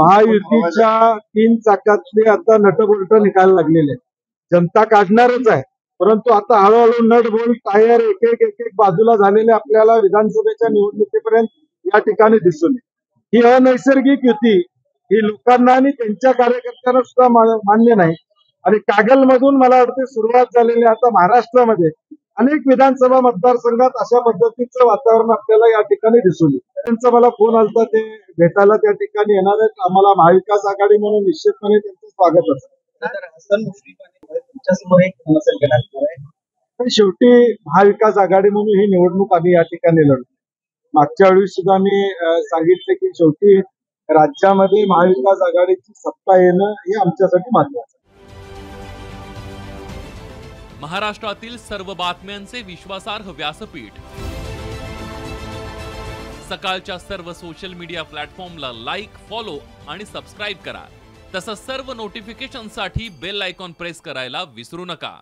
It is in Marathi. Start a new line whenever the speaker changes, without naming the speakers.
महायुतीच्या 3 चाकातले आता नटबोल्ट निघायला लागलेले आहेत. जनता काढणारच आहे, परंतु आता हळूहळू नट बोल्ट टायर एक एक बाजूला झालेले आपल्याला विधानसभेच्या निवडणुकीपर्यंत या ठिकाणी दिसून येईल. ही अनैसर्गिक युती ही लोकांना आणि त्यांच्या कार्यकर्त्यांना सुद्धा मान्य नाही. आणि कागलमधून मला वाटते सुरुवात झालेली आता महाराष्ट्रामध्ये अनेक विधानसभा मतदारसंघात अशा पद्धतीचं वातावरण आपल्याला या ठिकाणी दिसून येईल. त्यांचा मला फोन आलता, ते भेटायला त्या ठिकाणी येणार आहेत. आम्हाला महाविकास आघाडी म्हणून निश्चितपणे त्यांचं स्वागत असतं. शेवटी महाविकास आघाडी म्हणून ही निवडणूक आम्ही या ठिकाणी लढतो. मागच्या वेळी सुद्धा मी सांगितले की शेवटी राज्यामध्ये महाविकास आघाडीची सत्ता येणं हे आमच्यासाठी महत्त्वाचं आहे.
महाराष्ट्रातील सर्व बातम्यांचे विश्वासार्ह व्यासपीठ, सकाळच्या सर्व सोशल मीडिया प्लॅटफॉर्मला लाईक, फॉलो आणि सबस्क्राईब करा. तसंच सर्व नोटिफिकेशनसाठी बेल आयकॉन प्रेस करायला विसरू नका.